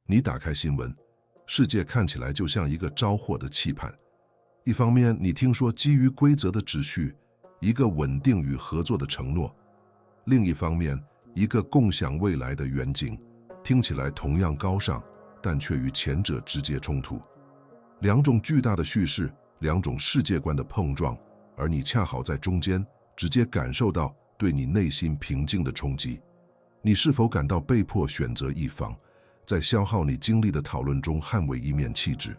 你打开新闻，世界看起来就像一个招祸的期盼。一方面，你听说基于规则的秩序，一个稳定与合作的承诺；另一方面，一个共享未来的远景，听起来同样高尚，但却与前者直接冲突。两种巨大的叙事，两种世界观的碰撞，而你恰好在中间，直接感受到对你内心平静的冲击。你是否感到被迫选择一方，在消耗你精力的讨论中捍卫一面气质？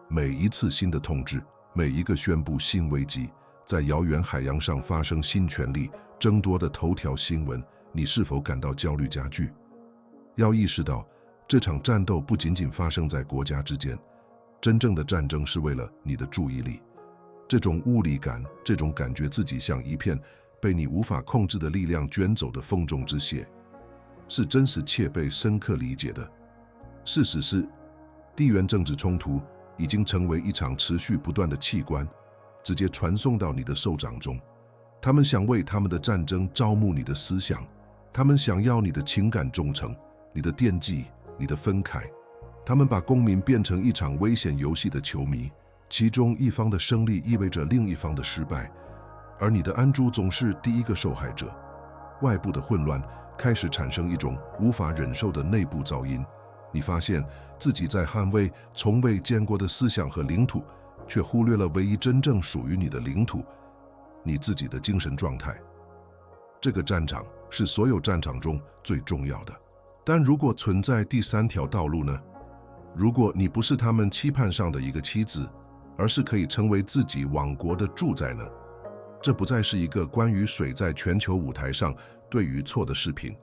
每一次新的统治，每一个宣布新危机，在遥远海洋上发生新权力争夺的头条新闻，你是否感到焦虑加剧？要意识到，这场战斗不仅仅发生在国家之间，真正的战争是为了你的注意力。这种无力感，这种感觉自己像一片被你无法控制的力量卷走的风中之屑，是真实且被深刻理解的。事实是，地缘政治冲突已经成为一场持续不断的器官，直接传送到你的手掌中。他们想为他们的战争招募你的思想，他们想要你的情感忠诚，你的惦记，你的愤慨。他们把公民变成一场危险游戏的球迷，其中一方的胜利意味着另一方的失败，而你的安住总是第一个受害者。外部的混乱开始产生一种无法忍受的内部噪音，你发现自己在捍卫从未见过的思想和领土，却忽略了唯一真正属于你的领土，你自己的精神状态。这个战场是所有战场中最重要的。但如果存在第三条道路呢？如果你不是他们期盼上的一个妻子，而是可以成为自己王国的主宰呢？这不再是一个关于谁在全球舞台上对与错的视频，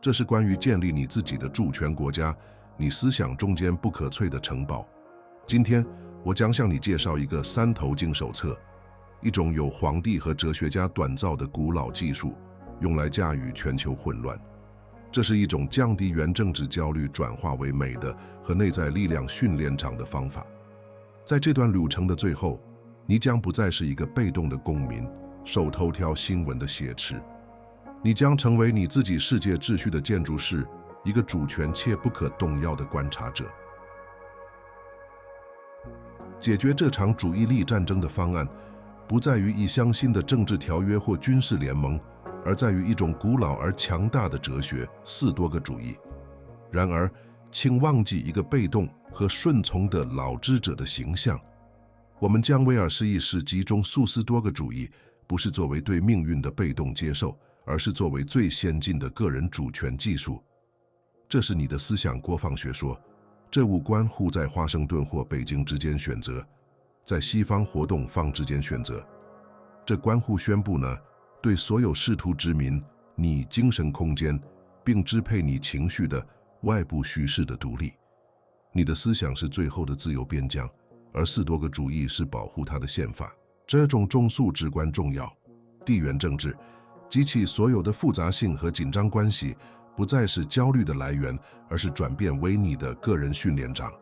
这是关于建立你自己的主权国家，你思想中间不可摧的城堡。今天，我将向你介绍一个三头经手册，一种由皇帝和哲学家锻造的古老技术，用来驾驭全球混乱。这是一种降低原政治焦虑转化为美的和内在力量训练场的方法。在这段旅程的最后，你将不再是一个被动的公民，受头条新闻的挟持。你将成为你自己世界秩序的建筑师，一个主权且不可动摇的观察者。解决这场主义力战争的方案，不在于一项新的政治条约或军事联盟，而在于一种古老而强大的哲学——四多个主义。然而，请忘记一个被动和顺从的老知者的形象。我们将为21世纪中苏斯多个主义，不是作为对命运的被动接受，而是作为最先进的个人主权技术。这是你的思想国防学说，这无关乎在华盛顿或北京之间选择，在西方或东方之间选择。这关乎宣布呢，对所有试图殖民你精神空间并支配你情绪的外部叙事的独立。你的思想是最后的自由边疆，而四多个主义是保护它的宪法。这种中枢至关重要。地缘政治及其所有的复杂性和紧张关系，不再是焦虑的来源，而是转变为你的个人训练场。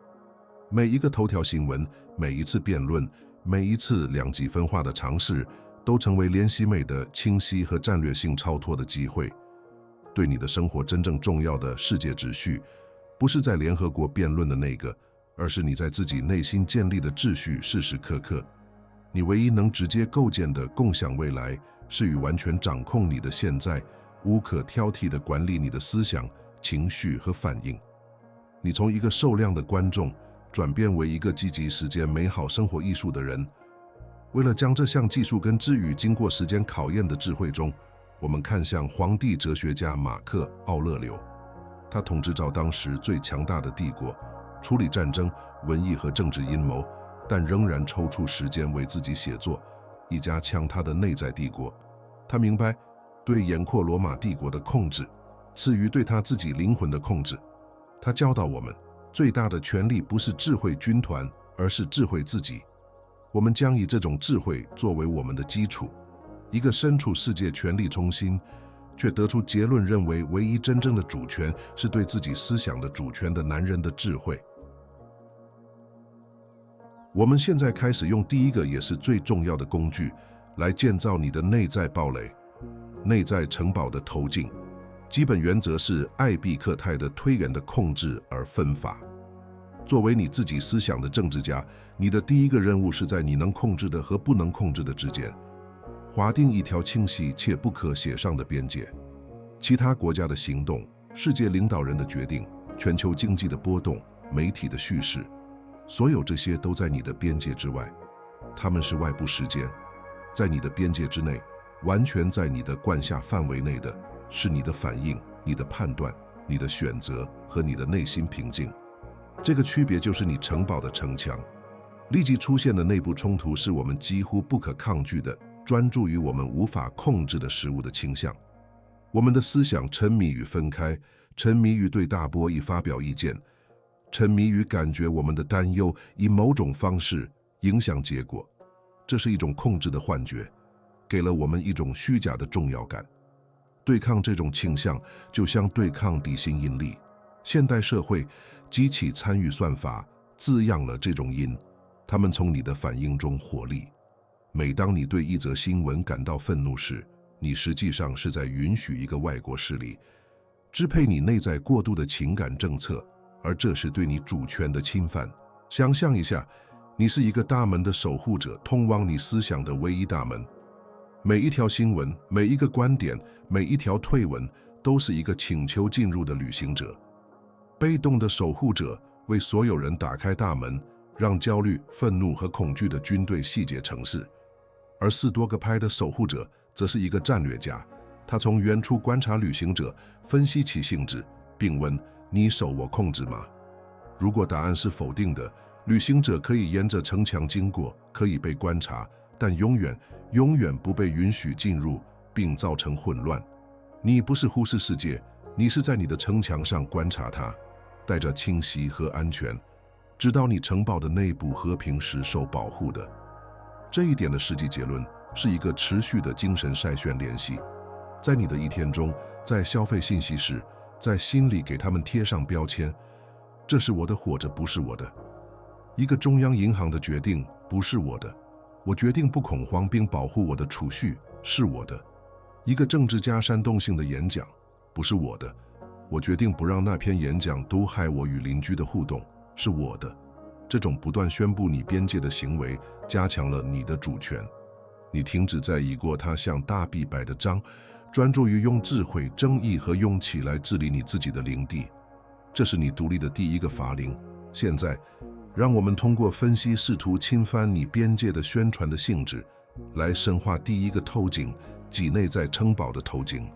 每一个头条新闻，每一次辩论，每一次两极分化的尝试，都成为联系美的清晰和战略性超脱的机会。对你的生活真正重要的世界秩序，不是在联合国辩论的那个，而是你在自己内心建立的秩序，时时刻刻。你唯一能直接构建的共享未来，是与完全掌控你的现在，无可挑剔地管理你的思想、情绪和反应。你从一个受量的观众，转变为一个积极实践美好生活艺术的人。为了将这项技术根植于经过时间考验的智慧中，我们看向皇帝哲学家马克·奥勒留。他统治着当时最强大的帝国，处理战争、文艺和政治阴谋，但仍然抽出时间为自己写作，以加强他的内在帝国。他明白，对眼阔罗马帝国的控制，次于对他自己灵魂的控制。他教导我们，最大的权力不是智慧军团，而是智慧自己。我们将以这种智慧作为我们的基础。一个身处世界权力中心，却得出结论认为唯一真正的主权是对自己思想的主权的男人的智慧。我们现在开始用第一个也是最重要的工具，来建造你的内在堡垒、内在城堡的头颈。基本原则是艾毕克泰的推演的控制而分法。作为你自己思想的政治家，你的第一个任务是在你能控制的和不能控制的之间，划定一条清晰且不可写上的边界。其他国家的行动、世界领导人的决定、全球经济的波动、媒体的叙事，所有这些都在你的边界之外，他们是外部事件。在你的边界之内，完全在你的管辖范围内的是你的反应、你的判断、你的选择和你的内心平静。这个区别就是你城堡的城墙。立即出现的内部冲突是我们几乎不可抗拒的专注于我们无法控制的事物的倾向。我们的思想沉迷于分开，沉迷于对大波一发表意见，沉迷于感觉我们的担忧以某种方式影响结果。这是一种控制的幻觉，给了我们一种虚假的重要感。对抗这种倾向，就像对抗地心引力。现代社会机器参与算法滋养了这种因，它们从你的反应中获利。每当你对一则新闻感到愤怒时，你实际上是在允许一个外国势力支配你内在过度的情感政策，而这是对你主权的侵犯。想象一下，你是一个大门的守护者，通往你思想的唯一大门。每一条新闻、每一个观点、每一条推文，都是一个请求进入的旅行者。被动的守护者为所有人打开大门，让焦虑、愤怒和恐惧的军队细节城市。而斯多葛派的守护者则是一个战略家，他从远处观察旅行者，分析其性质，并问：你受我控制吗？如果答案是否定的，旅行者可以沿着城墙经过，可以被观察，但永远不被允许进入，并造成混乱。你不是忽视世界，你是在你的城墙上观察它，带着清晰和安全，直到你城堡的内部和平时受保护的。这一点的实际结论是一个持续的精神筛选联系。在你的一天中，在消费信息时，在心里给他们贴上标签，这是我的或者不是我的。一个中央银行的决定不是我的，我决定不恐慌并保护我的储蓄是我的。一个政治家煽动性的演讲不是我的，我决定不让那篇演讲毒害我与邻居的互动是我的。这种不断宣布你边界的行为加强了你的主权。你停止在已过他像大臂摆的章，专注于用智慧、正义和勇气来治理你自己的领地。这是你独立的第一个法令。现在让我们通过分析试图侵犯你边界的宣传的性质，来深化第一个透镜，即内在城堡的透镜。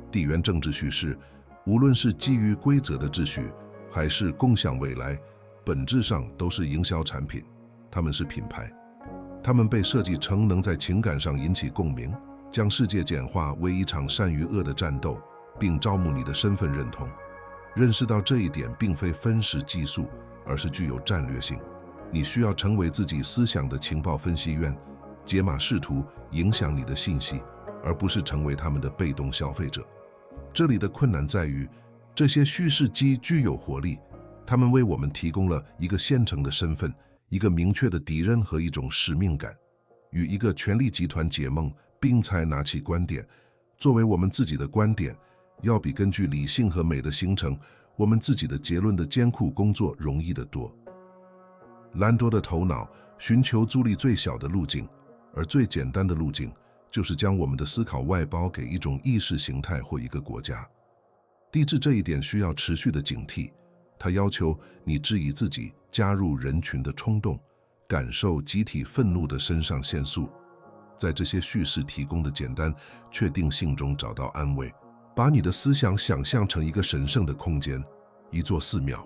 地缘政治叙事，无论是基于规则的秩序，还是共享未来，本质上都是营销产品。它们是品牌，它们被设计成能在情感上引起共鸣，将世界简化为一场善与恶的战斗，并招募你的身份认同。认识到这一点并非分时技术，而是具有战略性。你需要成为自己思想的情报分析员，解码试图影响你的信息，而不是成为他们的被动消费者。这里的困难在于，这些叙事机具有活力，他们为我们提供了一个现成的身份，一个明确的敌人和一种使命感。与一个权力集团结盟，并才拿起观点，作为我们自己的观点，要比根据理性和美的形成我们自己的结论的艰苦工作容易得多。兰多的头脑寻求阻力最小的路径，而最简单的路径就是将我们的思考外包给一种意识形态或一个国家。抵制这一点需要持续的警惕，它要求你质疑自己加入人群的冲动，感受集体愤怒的肾上腺素，在这些叙事提供的简单确定性中找到安慰，把你的思想想象成一个神圣的空间，一座寺庙。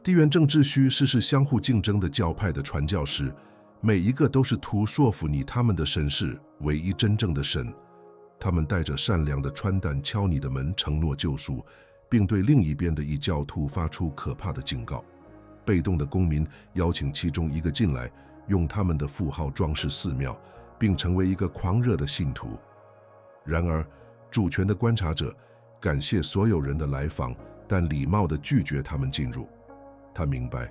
地缘政治叙事是相互竞争的教派的传教士，每一个都是图说服你他们的神是唯一真正的神。他们带着善良的穿弹敲你的门，承诺救赎，并对另一边的异教徒发出可怕的警告。被动的公民邀请其中一个进来，用他们的符号装饰寺庙，并成为一个狂热的信徒。然而，主权的观察者感谢所有人的来访，但礼貌地拒绝他们进入。他明白，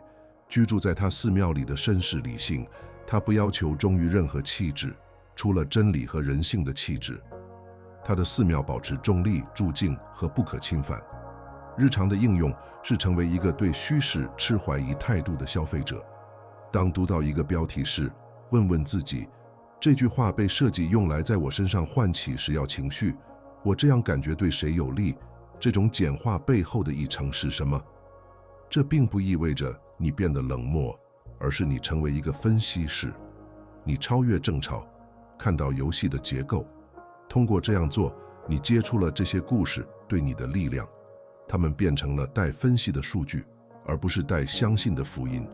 居住在他寺庙里的绅士理性，他不要求忠于任何气质，除了真理和人性的气质。它的寺庙保持中立、驻静和不可侵犯。日常的应用是成为一个对虚实持怀疑态度的消费者。当读到一个标题时，问问自己，这句话被设计用来在我身上唤起谁要情绪，我这样感觉对谁有利，这种简化背后的议程是什么？这并不意味着你变得冷漠，而是你成为一个分析师。你超越争吵，看到游戏的结构。通过这样做，你接触了这些故事对你的力量，它们变成了待分析的数据，而不是待相信的福音。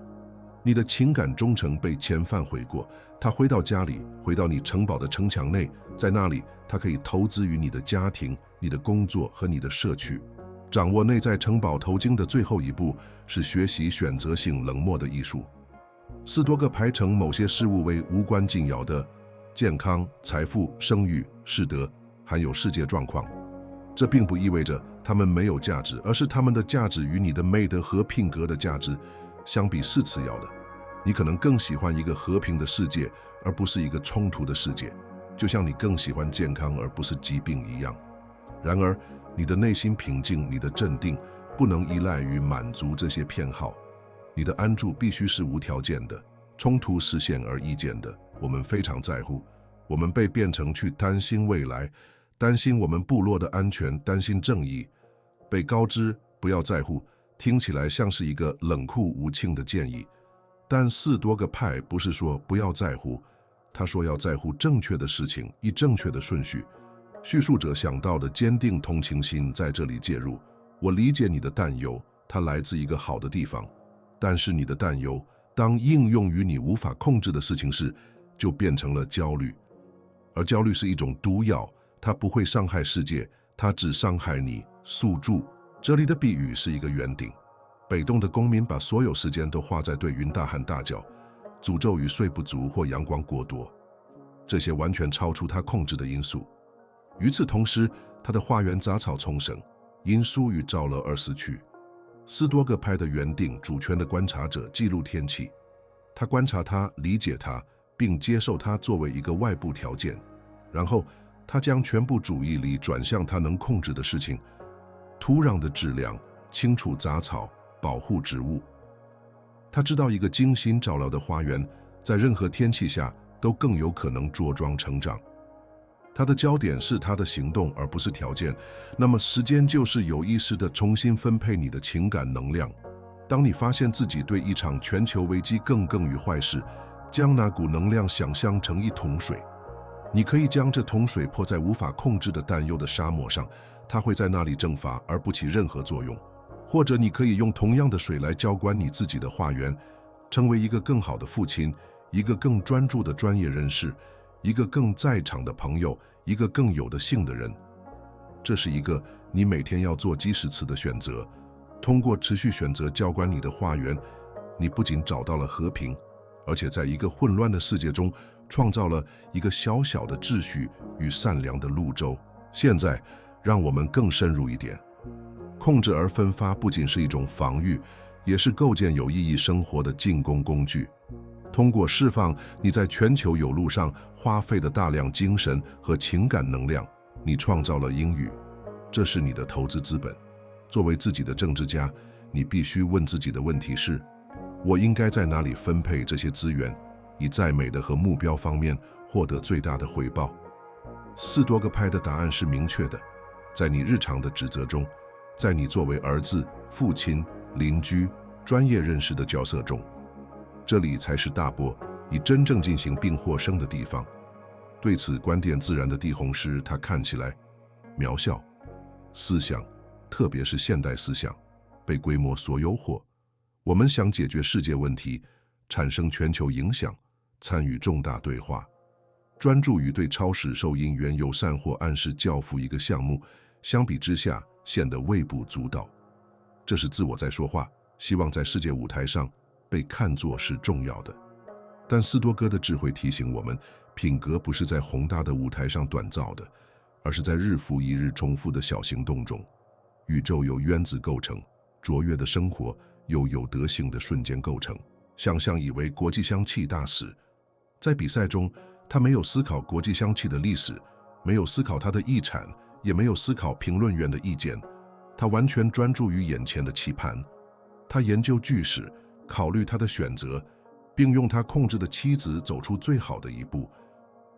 你的情感忠诚被前犯悔过，他回到家里，回到你城堡的城墙内，在那里，他可以投资于你的家庭、你的工作和你的社区。掌握内在城堡头巾的最后一步是学习选择性冷漠的艺术。斯多葛排成某些事物为无关紧要的，健康、财富、声誉、士德，还有世界状况。这并不意味着他们没有价值，而是他们的价值与你的美德和品格的价值相比是次要的。你可能更喜欢一个和平的世界，而不是一个冲突的世界，就像你更喜欢健康而不是疾病一样。然而，你的内心平静，你的镇定，不能依赖于满足这些偏好。你的安住必须是无条件的，冲突是显而易见的。我们非常在乎，我们被变成去担心未来，担心我们部落的安全，担心正义。被告知不要在乎，听起来像是一个冷酷无情的建议。但斯多葛派不是说不要在乎，他说要在乎正确的事情，以正确的顺序。叙述者想到的坚定同情心在这里介入。我理解你的担忧，它来自一个好的地方，但是你的担忧当应用于你无法控制的事情时，就变成了焦虑。而焦虑是一种毒药，它不会伤害世界，它只伤害你。宿住，这里的比喻是一个圆顶。北洞的公民把所有时间都花在对云大喊大叫，诅咒与睡不足或阳光过多，这些完全超出他控制的因素。与此同时，他的花园杂草丛生，因疏于照了而死去。斯多葛派的园丁主权的观察者记录天气，他观察它，理解它，并接受它作为一个外部条件，然后他将全部注意力转向他能控制的事情：土壤的质量、清除杂草、保护植物。他知道一个精心照料的花园，在任何天气下都更有可能茁壮成长。他的焦点是他的行动，而不是条件。那么时间就是有意识地重新分配你的情感能量。当你发现自己对一场全球危机更于坏事，将那股能量想象成一桶水。你可以将这桶水泼在无法控制的担忧的沙漠上，它会在那里蒸发而不起任何作用。或者你可以用同样的水来浇灌你自己的花园，成为一个更好的父亲，一个更专注的专业人士，一个更在场的朋友，一个更有的性的人。这是一个你每天要做几十次的选择。通过持续选择浇灌你的花园，你不仅找到了和平，而且在一个混乱的世界中创造了一个小小的秩序与善良的路舟。现在，让我们更深入一点。控制而分发不仅是一种防御，也是构建有意义生活的进攻工具。通过释放你在全球有路上花费的大量精神和情感能量，你创造了英语，这是你的投资资本。作为自己的政治家，你必须问自己的问题是：我应该在哪里分配这些资源，以在美的和目标方面获得最大的回报？斯多葛派的答案是明确的，在你日常的职责中，在你作为儿子、父亲、邻居、专业人士的角色中，这里才是大波以真正进行并获胜的地方。对此观点自然的地红师，他看起来渺小。思想，特别是现代思想，被规模所诱惑。我们想解决世界问题，产生全球影响，参与重大对话，专注于对超市收银员友善或按时交付一个项目，相比之下显得微不足道。这是自我在说话，希望在世界舞台上被看作是重要的。但斯多葛的智慧提醒我们，品格不是在宏大的舞台上锻造的，而是在日复一日重复的小行动中。宇宙由原子构成，卓越的生活由有德性的瞬间构成。想象一位国际象棋大师，在比赛中，他没有思考国际象棋的历史，没有思考他的遗产，也没有思考评论员的意见，他完全专注于眼前的棋盘。他研究局势，考虑他的选择，并用他控制的棋子走出最好的一步。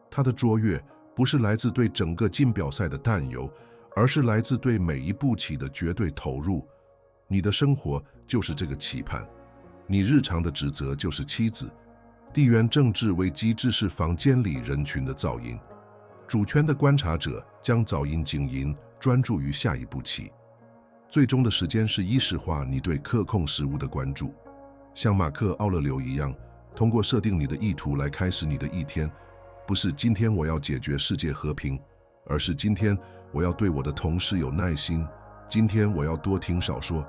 他的卓越不是来自对整个锦标赛的担忧，而是来自对每一步棋的绝对投入。你的生活就是这个棋盘，你日常的职责就是棋子。地缘政治危机只是房间里人群的噪音，主权的观察者将噪音静音，专注于下一步棋。最终的时间是意识化你对可控事物的关注，像马克·奥勒留一样，通过设定你的意图来开始你的一天。不是今天我要解决世界和平，而是今天我要对我的同事有耐心，今天我要多听少说，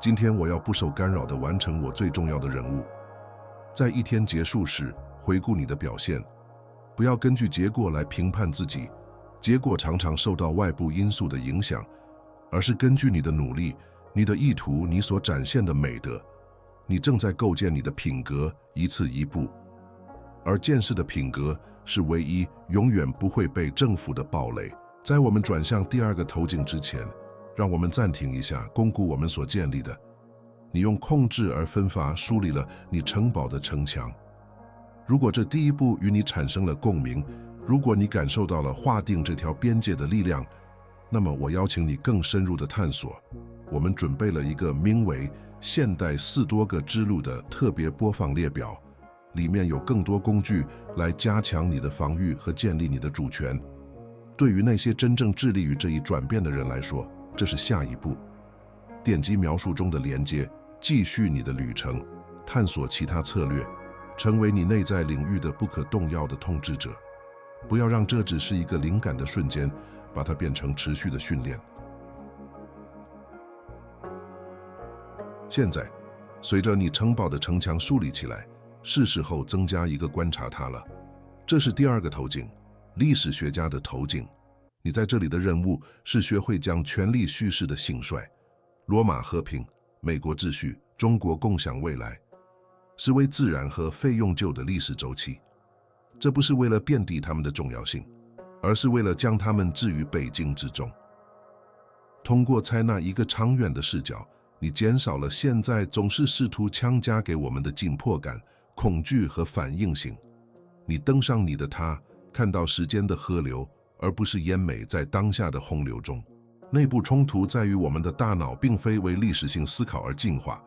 今天我要不受干扰地完成我最重要的任务。在一天结束时，回顾你的表现，不要根据结果来评判自己，结果常常受到外部因素的影响，而是根据你的努力、你的意图、你所展现的美德。你正在构建你的品格，一次一步。而见识的品格是唯一永远不会被征服的堡垒。在我们转向第二个投景之前，让我们暂停一下，巩固我们所建立的。你用控制而分发梳理了你城堡的城墙。如果这第一步与你产生了共鸣，如果你感受到了划定这条边界的力量，那么我邀请你更深入的探索。我们准备了一个名为“现代4多个之路”的特别播放列表，里面有更多工具来加强你的防御和建立你的主权。对于那些真正致力于这一转变的人来说，这是下一步。点击描述中的连接，继续你的旅程，探索其他策略，成为你内在领域的不可动摇的统治者。不要让这只是一个灵感的瞬间，把它变成持续的训练。现在，随着你城堡的城墙树立起来，是时候增加一个观察它了。这是第二个投景，历史学家的投景。你在这里的任务是学会将权力叙事的兴衰，罗马和平、美国秩序、中国共享未来，是为自然和非永久的历史周期。这不是为了贬低他们的重要性，而是为了将他们置于北京之中。通过采纳一个长远的视角，你减少了现在总是试图强加给我们的紧迫感、恐惧和反应性。你登上你的塔，看到时间的河流，而不是淹没在当下的洪流中。内部冲突在于我们的大脑并非为历史性思考而进化，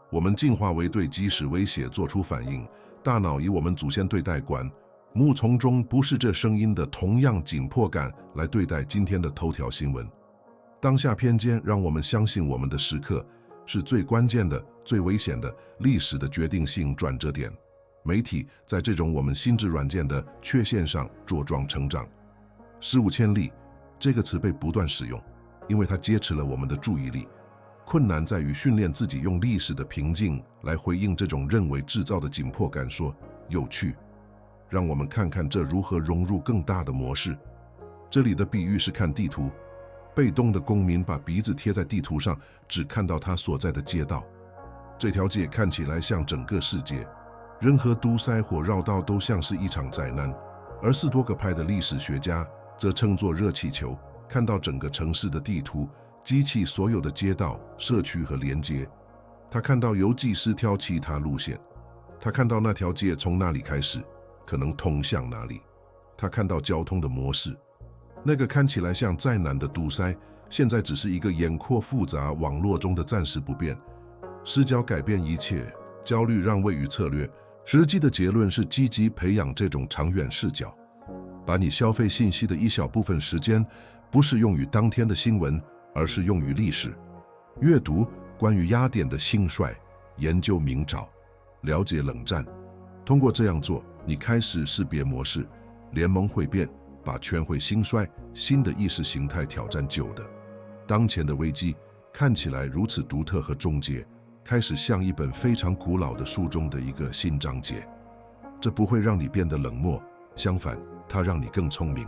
我们进化为对即时威胁做出反应。大脑以我们祖先对待观，木从中不是这声音的同样紧迫感来对待今天的头条新闻。当下偏见让我们相信我们的时刻是最关键的、最危险的历史的决定性转折点。媒体在这种我们心智软件的缺陷上茁壮成长。15千里这个词被不断使用，因为它劫持了我们的注意力。困难在于训练自己用历史的平静来回应这种认为制造的紧迫感。说有趣，让我们看看这如何融入更大的模式。这里的比喻是看地图，被动的公民把鼻子贴在地图上，只看到他所在的街道。这条街看起来像整个世界，任何堵塞或绕道都像是一场灾难。而4多个派的历史学家则乘坐热气球，看到整个城市的地图，激起所有的街道、社区和连接。他看到有几十条其他路线，他看到那条街从哪里开始，可能通向哪里。他看到交通的模式，那个看起来像再难的堵塞，现在只是一个眼阔复杂网络中的暂时不变。视角改变一切，焦虑让位于策略。实际的结论是积极培养这种长远视角，把你消费信息的一小部分时间不是用于当天的新闻，而是用于历史。阅读关于雅典的兴衰，研究明朝，了解冷战。通过这样做，你开始识别模式，联盟会变，把权会兴衰，新的意识形态挑战旧的。当前的危机看起来如此独特和终结，开始像一本非常古老的书中的一个新章节。这不会让你变得冷漠，相反，它让你更聪明。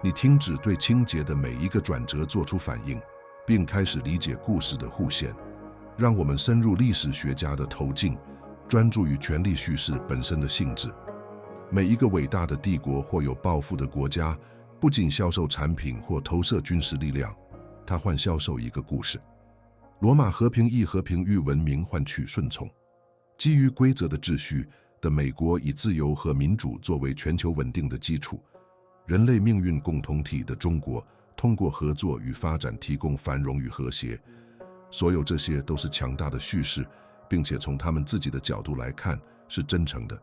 你停止对情节的每一个转折做出反应，并开始理解故事的弧线。让我们深入历史学家的头颈，专注于权力叙事本身的性质。每一个伟大的帝国或有抱负的国家，不仅销售产品或投射军事力量，他换销售一个故事。罗马和平以和平与文明换取顺从。基于规则的秩序的美国以自由和民主作为全球稳定的基础。人类命运共同体的中国通过合作与发展提供繁荣与和谐。所有这些都是强大的叙事，并且从他们自己的角度来看是真诚的。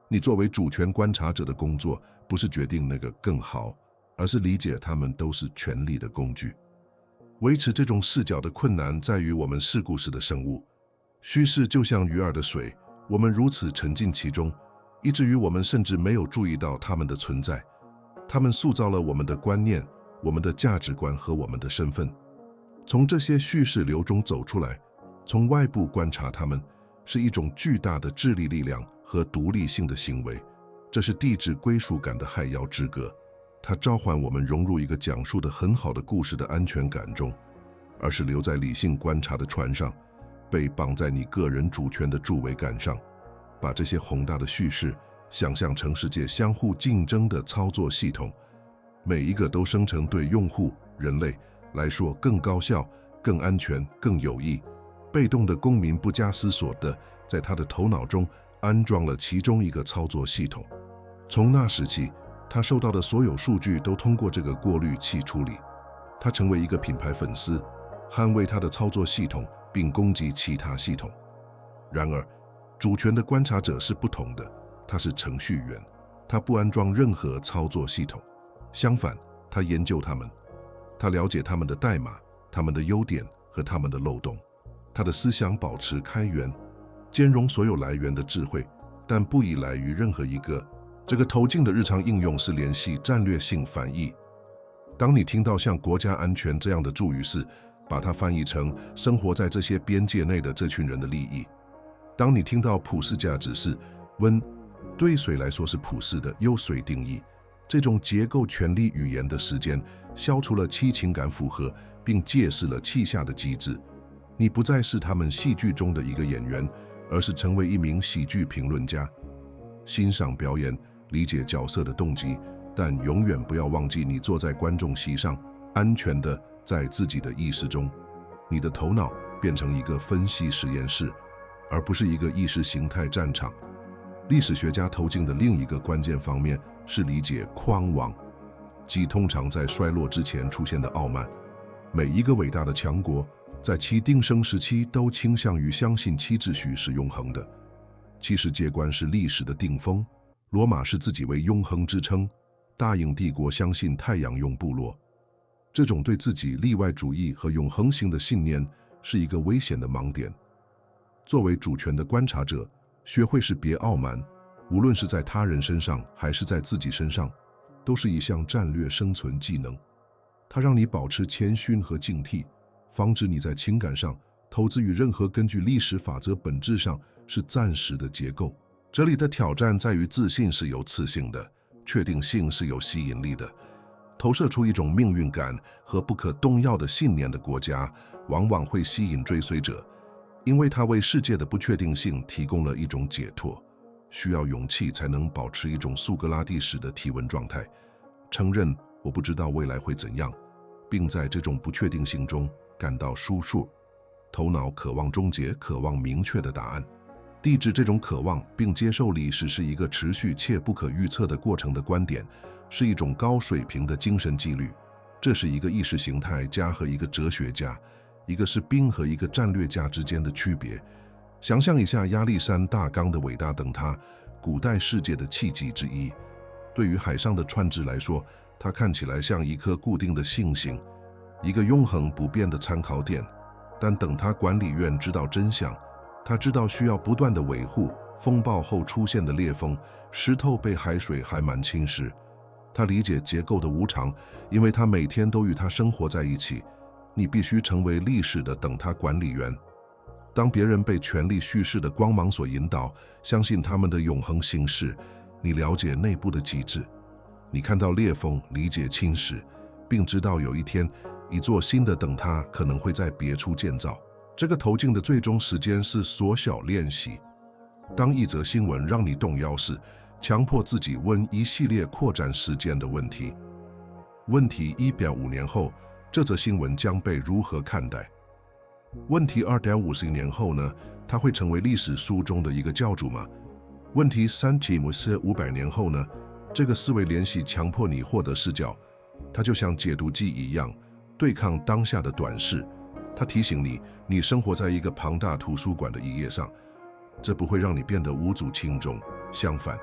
你作为主权观察者的工作不是决定那个更好，而是理解他们都是权力的工具。维持这种视角的困难在于我们是故事的生物。叙事就像鱼儿的水，我们如此沉浸其中，以至于我们甚至没有注意到它们的存在。它们塑造了我们的观念、我们的价值观和我们的身份。从这些叙事流中走出来，从外部观察它们，是一种巨大的智力力量和独立性的行为。这是地质归属感的害妖之歌。它召唤我们融入一个讲述得很好的故事的安全感中，而是留在理性观察的船上，被绑在你个人主权的主桅杆上。把这些宏大的叙事想象成世界相互竞争的操作系统，每一个都生成对用户人类来说更高效、更安全、更有益。被动的公民不加思索地在他的头脑中安装了其中一个操作系统。从那时起，他收到的所有数据都通过这个过滤器处理。他成为一个品牌粉丝，捍卫他的操作系统，并攻击其他系统。然而，主权的观察者是不同的，他是程序员，他不安装任何操作系统。相反，他研究他们，他了解他们的代码、他们的优点和他们的漏洞。他的思想保持开源，兼容所有来源的智慧，但不依赖于任何一个。这个途径的日常应用是联系战略性翻译。当你听到像国家安全这样的助语时，把它翻译成生活在这些边界内的这群人的利益。当你听到普世价值是温，对水来说是普世的，由水定义。这种结构权力语言的时间，消除了其情感负荷，并揭示了其下的机制。你不再是他们戏剧中的一个演员，而是成为一名喜剧评论家。欣赏表演，理解角色的动机，但永远不要忘记你坐在观众席上，安全地在自己的意识中。你的头脑变成一个分析实验室，而不是一个意识形态战场。历史学家途径的另一个关键方面是理解匡王，即通常在衰落之前出现的傲慢。每一个伟大的强国在其鼎盛时期都倾向于相信其秩序是永恒的，其世界观是历史的顶峰。罗马视自己为永恒之称，大英帝国相信太阳用部落。这种对自己例外主义和永恒性的信念是一个危险的盲点。作为主权的观察者，学会识别傲慢，无论是在他人身上还是在自己身上，都是一项战略生存技能。它让你保持谦逊和警惕，防止你在情感上投资于任何根据历史法则本质上是暂时的结构。这里的挑战在于自信是有刺性的，确定性是有吸引力的。投射出一种命运感和不可动摇的信念的国家，往往会吸引追随者，因为它为世界的不确定性提供了一种解脱。需要勇气才能保持一种苏格拉底式的提问状态，承认我不知道未来会怎样，并在这种不确定性中感到舒适。头脑渴望终结，渴望明确的答案。地质这种渴望并接受历史是一个持续且不可预测的过程的观点，是一种高水平的精神纪律。这是一个意识形态家和一个哲学家，一个士兵和一个战略家之间的区别。想象一下亚历山大纲的伟大灯塔，古代世界的奇迹之一。对于海上的船只来说，它看起来像一颗固定的星星，一个永恒不变的参考点。但等他管理员知道真相，他知道需要不断的维护。风暴后出现的裂缝，石头被海水还蛮侵蚀。他理解结构的无常，因为他每天都与它生活在一起。你必须成为历史的等他管理员。当别人被权力叙事的光芒所引导，相信他们的永恒形式，你了解内部的机制。你看到裂缝，理解侵蚀，并知道有一天一座新的等塔可能会在别处建造。这个途径的最终时间是缩小练习。当一则新闻让你动摇时，强迫自己问一系列扩展时间的问题。问题1.5年后，这则新闻将被如何看待？问题2.50年后呢？它会成为历史书中的一个教主吗？问题3题目是500年后呢？这个思维联系强迫你获得视角，它就像解毒剂一样，对抗当下的短视。它提醒你，你生活在一个庞大图书馆的一页上，这不会让你变得无足轻重，相反，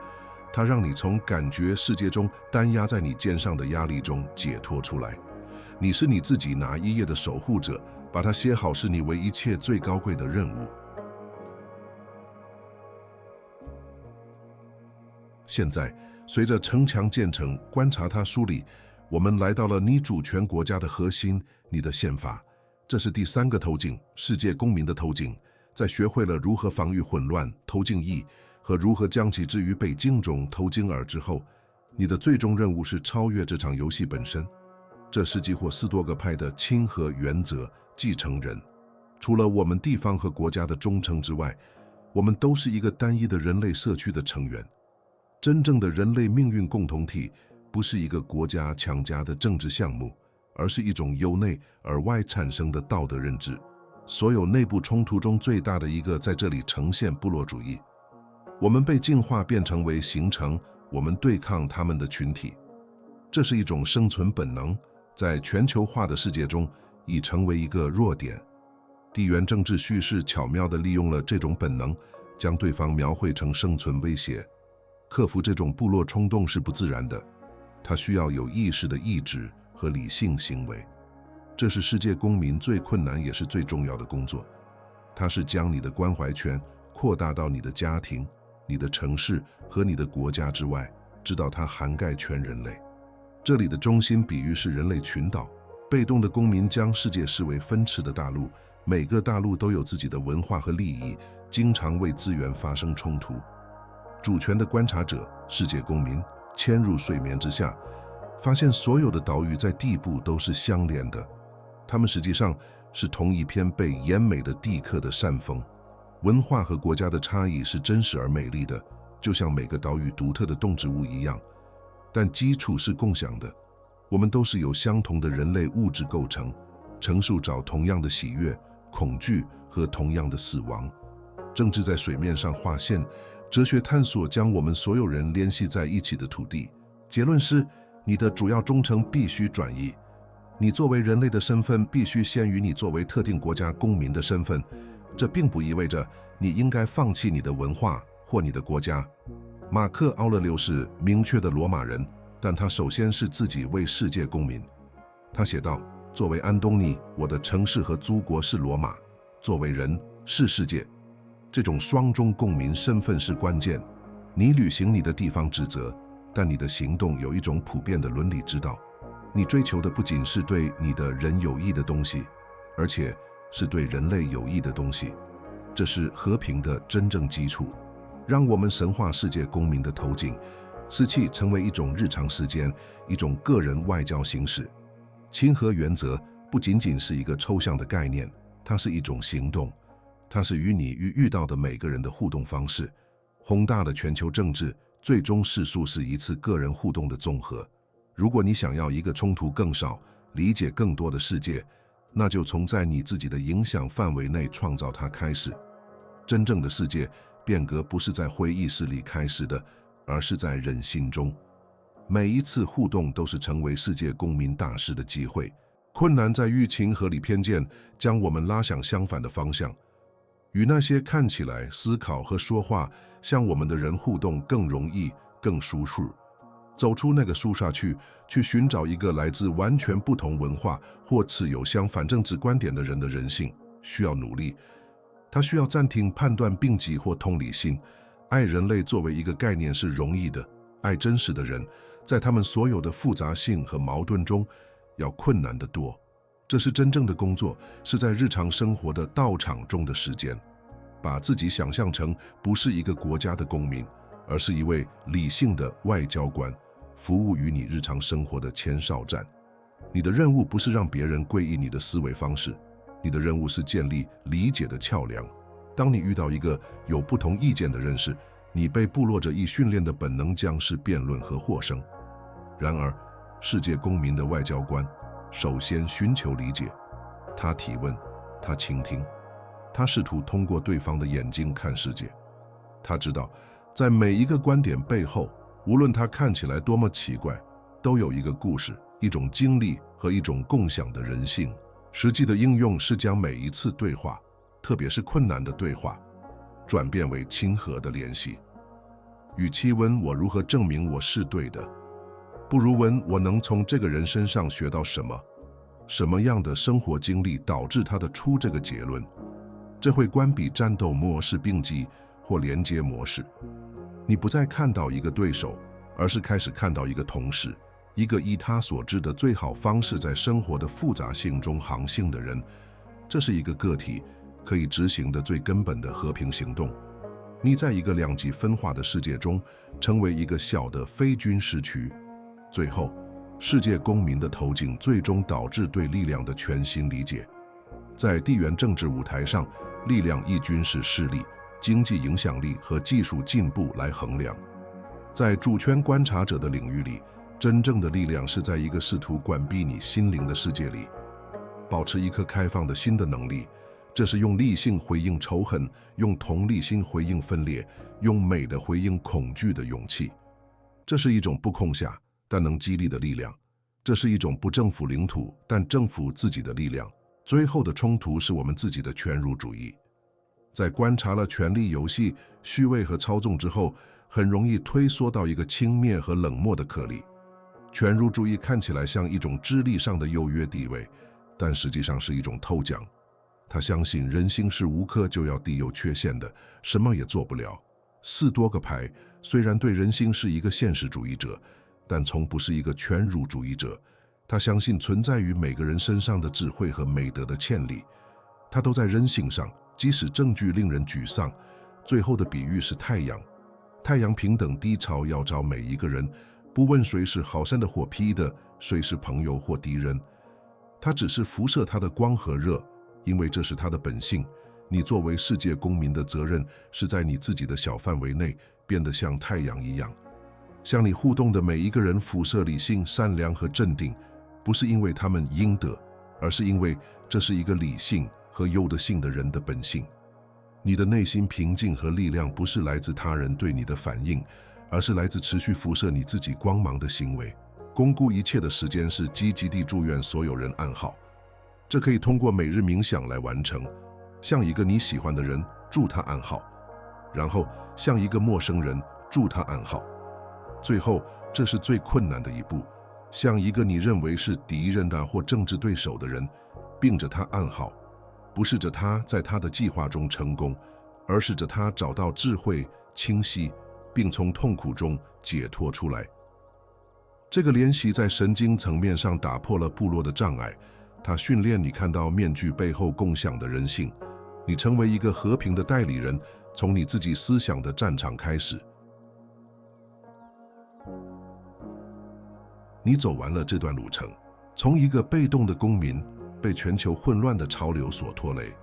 它让你从感觉世界中担压在你肩上的压力中解脱出来。你是你自己哪一页的守护者，把它写好是你为一切最高贵的任务。现在，随着城墙建成，观察它梳理，我们来到了你主权国家的核心，你的宪法。这是第3个透镜，世界公民的透镜。在学会了如何防御混乱、透镜意和如何将其置于被镜中透镜耳之后，你的最终任务是超越这场游戏本身。这是激活4多个派的亲和原则继承人。除了我们地方和国家的忠诚之外，我们都是一个单一的人类社区的成员。真正的人类命运共同体不是一个国家强加的政治项目，而是一种由内而外产生的道德认知。所有内部冲突中最大的一个在这里呈现部落主义。我们被进化变成为形成我们对抗他们的群体，这是一种生存本能，在全球化的世界中已成为一个弱点。地缘政治叙事巧妙地利用了这种本能，将对方描绘成生存威胁。克服这种部落冲动是不自然的，它需要有意识的意志和理性行为。这是世界公民最困难也是最重要的工作。它是将你的关怀圈扩大到你的家庭、你的城市和你的国家之外，直到它涵盖全人类。这里的中心比喻是人类群岛。被动的公民将世界视为分支的大陆，每个大陆都有自己的文化和利益，经常为资源发生冲突。主权的观察者，世界公民，潜入水面之下，发现所有的岛屿在地部都是相连的，它们实际上是同一片被延美的地壳的扇风。文化和国家的差异是真实而美丽的，就像每个岛屿独特的动植物一样，但基础是共享的。我们都是由相同的人类物质构成，承受着同样的喜悦、恐惧和同样的死亡。政治在水面上划线，哲学探索将我们所有人联系在一起的土地。结论是，你的主要忠诚必须转移。你作为人类的身份必须先于你作为特定国家公民的身份。这并不意味着你应该放弃你的文化或你的国家。马克·奥勒留是明确的罗马人，但他首先是自己为世界公民。他写道：作为安东尼，我的城市和祖国是罗马；作为人，是世界。这种双重公民身份是关键。你履行你的地方职责，但你的行动有一种普遍的伦理之道。你追求的不仅是对你的人有益的东西，而且是对人类有益的东西。这是和平的真正基础。让我们神化世界公民的头颈，使其成为一种日常实践，一种个人外交形式。亲和原则不仅仅是一个抽象的概念，它是一种行动。它是与你遇到的每个人的互动方式。宏大的全球政治最终世俗是一次个人互动的综合。如果你想要一个冲突更少、理解更多的世界，那就从在你自己的影响范围内创造它开始。真正的世界变革不是在会议室里开始的，而是在人心中。每一次互动都是成为世界公民大事的机会。困难在于情合理偏见将我们拉向相反的方向。与那些看起来、思考和说话像我们的人互动更容易、更舒适。走出那个树杈去寻找一个来自完全不同文化或持有相反政治观点的人的人性，需要努力。他需要暂停判断病机或同理心。爱人类作为一个概念是容易的，爱真实的人，在他们所有的复杂性和矛盾中，要困难得多。这是真正的工作，是在日常生活的道场中的时间。把自己想象成不是一个国家的公民，而是一位理性的外交官，服务于你日常生活的前哨站。你的任务不是让别人归依你的思维方式，你的任务是建立理解的桥梁。当你遇到一个有不同意见的人时，你被部落者以训练的本能将是辩论和获胜。然而，世界公民的外交官，首先寻求理解。他提问，他倾听，他试图通过对方的眼睛看世界。他知道，在每一个观点背后，无论它看起来多么奇怪，都有一个故事、一种经历和一种共享的人性。实际的应用是将每一次对话，特别是困难的对话，转变为亲和的联系。与其问我如何证明我是对的，不如问我能从这个人身上学到什么，什么样的生活经历导致他的出这个结论。这会关闭战斗模式并记或连接模式。你不再看到一个对手，而是开始看到一个同事，一个依他所知的最好方式在生活的复杂性中航行的人。这是一个个体可以执行的最根本的和平行动。你在一个两极分化的世界中，成为一个小的非军事区。最后，世界公民的投进最终导致对力量的全新理解。在地缘政治舞台上，力量以军事势力、经济影响力和技术进步来衡量。在主权观察者的领域里，真正的力量是在一个试图关闭你心灵的世界里，保持一颗开放的心的能力。这是用理性回应仇恨，用同理心回应分裂，用美的回应恐惧的勇气。这是一种不空下但能激励的力量。这是一种不征服领土但征服自己的力量。最后的冲突是我们自己的权辱主义。在观察了权力游戏、虚伪和操纵之后，很容易推缩到一个轻蔑和冷漠的颗粒。权辱主义看起来像一种智力上的优越地位，但实际上是一种偷奖。他相信人性是无可救药地有缺陷的，什么也做不了。4多个牌虽然对人性是一个现实主义者，但从不是一个权辱主义者。他相信存在于每个人身上的智慧和美德的潜力，他都在人性上，即使证据令人沮丧。最后的比喻是太阳，太阳平等低潮要照每一个人，不问谁是好善的或批的，谁是朋友或敌人。他只是辐射他的光和热，因为这是他的本性。你作为世界公民的责任是在你自己的小范围内变得像太阳一样，向你互动的每一个人辐射理性、善良和镇定，不是因为他们应得，而是因为这是一个理性和有德性的人的本性。你的内心平静和力量不是来自他人对你的反应，而是来自持续辐射你自己光芒的行为。巩固一切的时间是积极地祝愿所有人安好。这可以通过每日冥想来完成，向一个你喜欢的人祝他安好，然后向一个陌生人祝他安好。最后，这是最困难的一步，向一个你认为是敌人的或政治对手的人，并着他安好，不是着他在他的计划中成功，而是着他找到智慧、清晰，并从痛苦中解脱出来。这个练习在神经层面上打破了部落的障碍，它训练你看到面具背后共享的人性。你成为一个和平的代理人，从你自己思想的战场开始。你走完了这段路程，从一个被动的公民被全球混乱的潮流所拖累，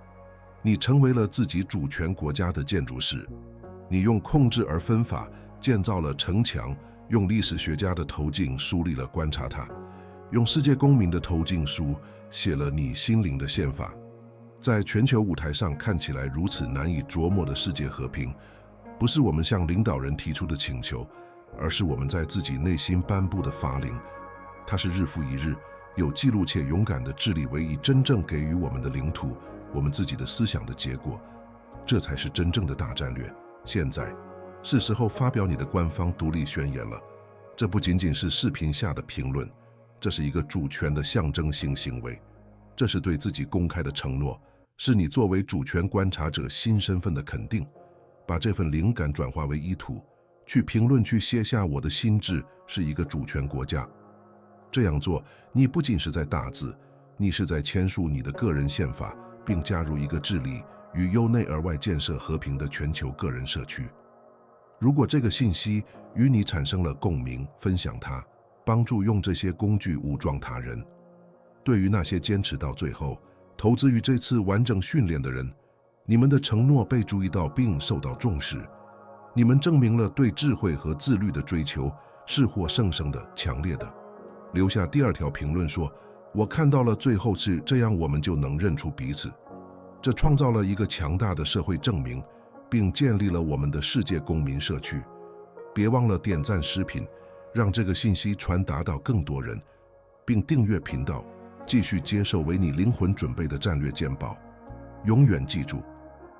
你成为了自己主权国家的建筑师。你用控制而分法建造了城墙，用历史学家的头颈梳理了观察它，用世界公民的头颈书写了你心灵的宪法。在全球舞台上看起来如此难以琢磨的世界和平，不是我们向领导人提出的请求，而是我们在自己内心颁布的法令。它是日复一日有记录且勇敢的致力为以真正给予我们的领土、我们自己的思想的结果。这才是真正的大战略。现在是时候发表你的官方独立宣言了。这不仅仅是视频下的评论，这是一个主权的象征性行为，这是对自己公开的承诺，是你作为主权观察者新身份的肯定。把这份灵感转化为意图，去评论区写下我的心智是一个主权国家。这样做，你不仅是在打字，你是在签署你的个人宪法，并加入一个治理与由内而外建设和平的全球个人社区。如果这个信息与你产生了共鸣，分享它，帮助用这些工具武装他人。对于那些坚持到最后、投资于这次完整训练的人，你们的承诺被注意到并受到重视。你们证明了对智慧和自律的追求是活生生的、强烈的。留下第二条评论说：“我看到了，最后是这样，我们就能认出彼此。”这创造了一个强大的社会证明，并建立了我们的世界公民社区。别忘了点赞视频，让这个信息传达到更多人，并订阅频道，继续接受为你灵魂准备的战略简报。永远记住，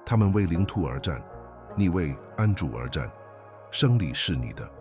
他们为领土而战，你为安主而战，胜利是你的。